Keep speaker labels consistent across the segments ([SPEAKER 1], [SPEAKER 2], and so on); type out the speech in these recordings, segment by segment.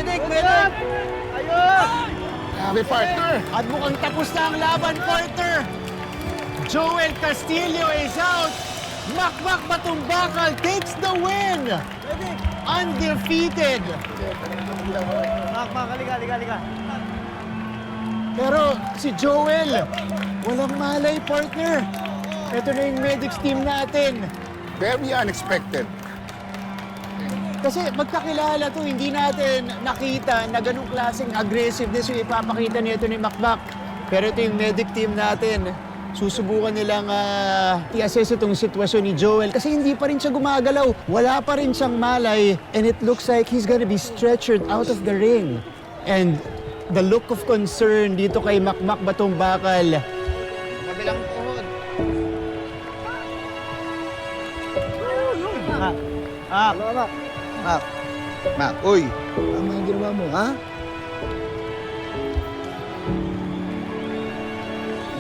[SPEAKER 1] Medic! Medic! Ayun!
[SPEAKER 2] Grabe, partner.
[SPEAKER 3] At mukhang tapos na ang laban, partner. Joel Castillo is out. Makmak Batumbakal takes the win. Undefeated.
[SPEAKER 1] Mak, halika.
[SPEAKER 3] Pero si Joel, walang malay, partner. Ito na yung medics team natin.
[SPEAKER 2] Very unexpected.
[SPEAKER 3] Kasi magkakilala to, hindi natin nakita na ganung klaseng aggressiveness yung ipapakita nito ni Makmak. Pero ito yung medic team natin. Susubukan nilang i-assess itong sitwasyon ni Joel kasi hindi pa rin siya gumagalaw. Wala pa rin siyang malay and it looks like he's gonna be stretchered out of the ring. And the look of concern dito kay Makmak Batumbakal.
[SPEAKER 1] Kabilang tuhod.
[SPEAKER 4] Mak, uy, tama yung ginawa mo, ha?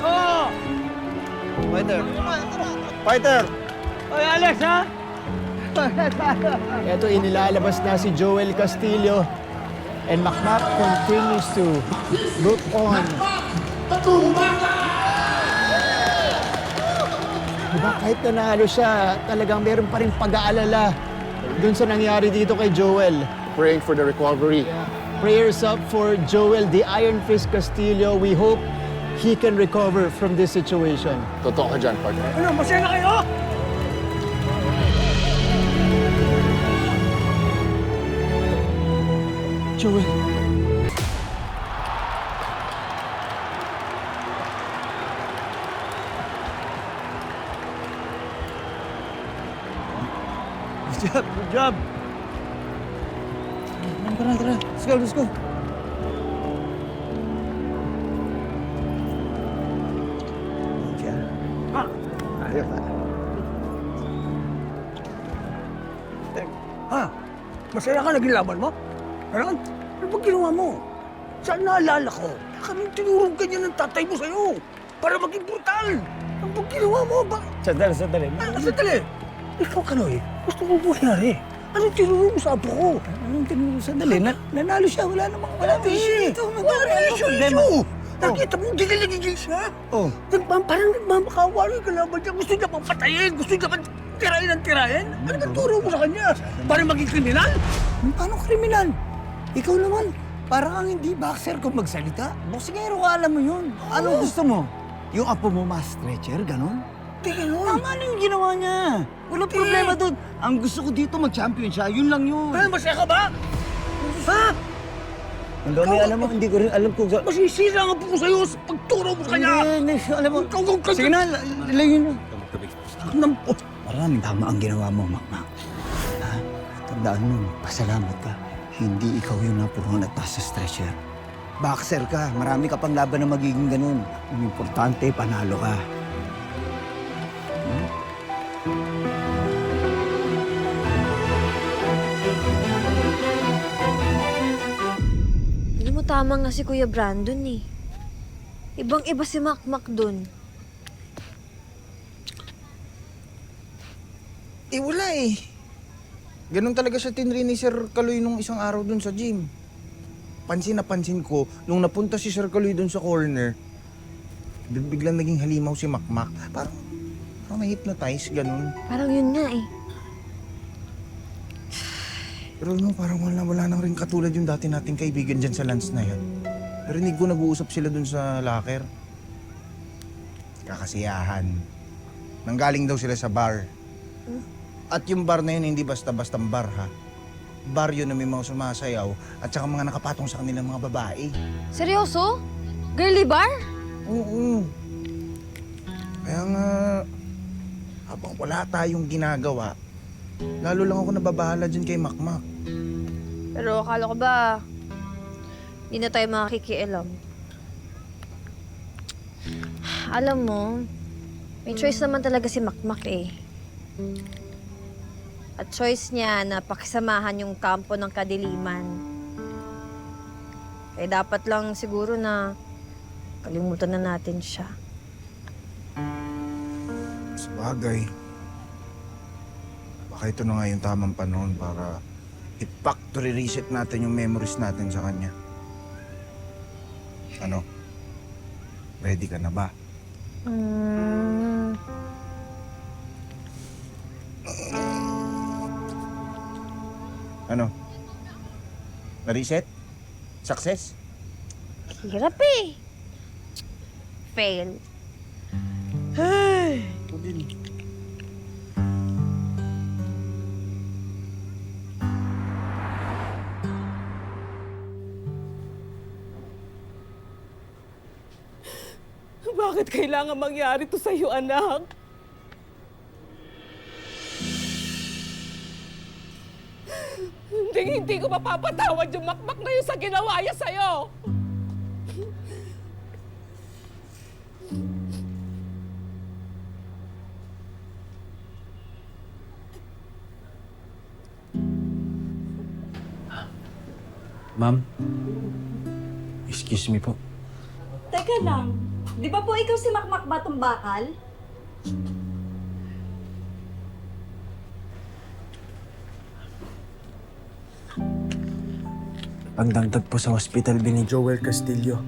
[SPEAKER 1] Oh!
[SPEAKER 4] Fighter!
[SPEAKER 1] Oy, Alex, ha?
[SPEAKER 3] Ito inilalabas na si Joel Castillo and Makmak continues to look on. Diba kahit nanalo siya, talagang meron pa rin pag-aalala dun sa nangyari dito kay Joel.
[SPEAKER 2] Praying for the recovery.
[SPEAKER 3] Prayers up for Joel, the Iron Fist Castillo. We hope he can recover from this situation.
[SPEAKER 2] Totoo ka dyan, partner.
[SPEAKER 1] Ano, masaya na kayo?
[SPEAKER 3] Joel.
[SPEAKER 1] Good job. Tara. Let's go. Ha? Masaya ka naging laban mo? Ano? Ano ba ginawa mo? Saan naalala ko? Kaming tinurong ganyan ng tatay mo sa'yo para maging brutal. Ano ba ginawa mo? Sandali. Sandali. Ikaw, Kanoy, gusto mo buhay Anong tinuro mo sa apo ko?
[SPEAKER 4] Anong tinuro? Sandali, nanalo siya, wala
[SPEAKER 1] issue. Wala issue. Nakita mo, hindi nagigil siya.
[SPEAKER 4] Oh.
[SPEAKER 1] Parang nagmamakawa yung kalaban niya. Gusto niya pang patayin. Gusto niya pang tirahin. Ano ba turo mo sa kanya? Para maging kriminal?
[SPEAKER 4] Paano kriminal? Ikaw naman, parang ang hindi boxer kung magsalita. Boksingero ka, alam mo yun. Ano gusto mo? Yung apo mo ma-stretcher, ganon?
[SPEAKER 1] Di ganun.
[SPEAKER 4] Tama na yung ginawa niya. Walang problema doon. Ang gusto ko dito, mag-champion siya. Yun lang yun.
[SPEAKER 1] Pero masaya ka ba? Ha?
[SPEAKER 4] Ang dami, alam mo, hindi ko rin alam kung...
[SPEAKER 1] Masisira nga po ko sa'yo sa pagturo mo sa kanya.
[SPEAKER 4] Hindi, alam mo.
[SPEAKER 1] Ikaw.
[SPEAKER 4] Sige na, ilayin na.
[SPEAKER 1] Oh,
[SPEAKER 4] Maraming tama ang ginawa mo, Makmak. Ha? Tandaan mo, pasalamat ka. Hindi ikaw yung napuruan at taas sa stretcher. Boxer ka, marami ka pang laban na magiging ganun. Ang importante, panalo ka.
[SPEAKER 5] Hindi mo tama nga si Kuya Brandon eh. Ibang-iba si Makmak dun.
[SPEAKER 6] Wala eh. Ganun talaga siya tinri ni Sir Kaloy nung isang araw dun sa gym. Pansin na pansin ko, nung napunta si Sir Kaloy dun sa corner, biglang naging halimaw si Makmak. Parang na-hypnotize, ganun.
[SPEAKER 5] Parang yun nga eh.
[SPEAKER 6] Pero no, parang wala nang rin katulad yung dati nating kaibigan dyan sa Lance na yun. Narinig ko nag-uusap sila dun sa locker. Kakasiyahan. Nanggaling daw sila sa bar. At yung bar na yun, hindi basta-bastang bar, ha? Bar yun na may mga sumasayaw at saka mga nakapatong sa kanilang mga babae.
[SPEAKER 5] Seryoso? Girly bar?
[SPEAKER 6] Oo. Kaya nga, habang wala tayong ginagawa, lalo lang ako nababahala dyan kay Makmak.
[SPEAKER 5] Pero akala ko ba, hindi na tayo makikialam. Alam mo, may choice naman talaga si Makmak eh. At choice niya na pakisamahan yung kampo ng kadiliman. Kaya dapat lang siguro na kalimutan na natin siya.
[SPEAKER 6] Sabagay. Baka ito na nga yung tamang panahon para I-factory reset natin yung memories natin sa kanya. Ano? Ready ka na ba? Ano? Na-reset? Success?
[SPEAKER 5] Hirap eh. Fail.
[SPEAKER 7] Bakit kailangan mangyari to sa'yo, anak? Hindi ko mapapatawad yung makmak na yun sa ginawa niya sa'yo!
[SPEAKER 8] Ma'am, excuse me po.
[SPEAKER 9] Teka lang, di ba po ikaw si Makmak Batong Bakal?
[SPEAKER 8] Pagdagdag po sa hospital ni Joel Castillo.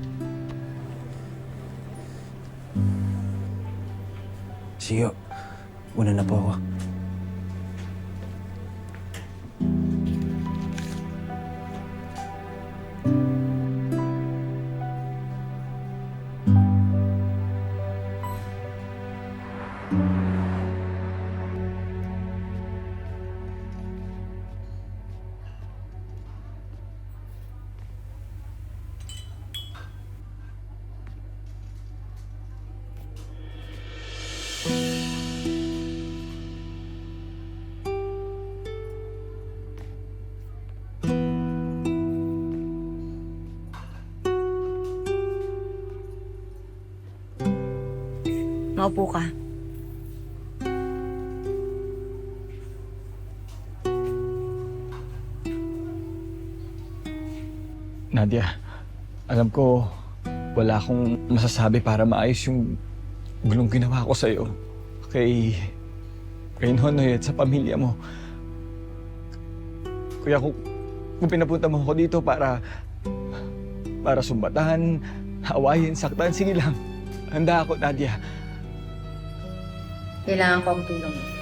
[SPEAKER 8] Sige, una na po ako.
[SPEAKER 9] Maupo ka.
[SPEAKER 10] Nadia, alam ko wala akong masasabi para maayos yung gulong ginawa ko sa'yo. Kay Nonoy at sa pamilya mo. Kaya kung pinapunta mo ako dito para sumbatan, hawayin, saktan, sige lang. Handa ako, Nadia.
[SPEAKER 9] Kailangan ko ang tulong mo.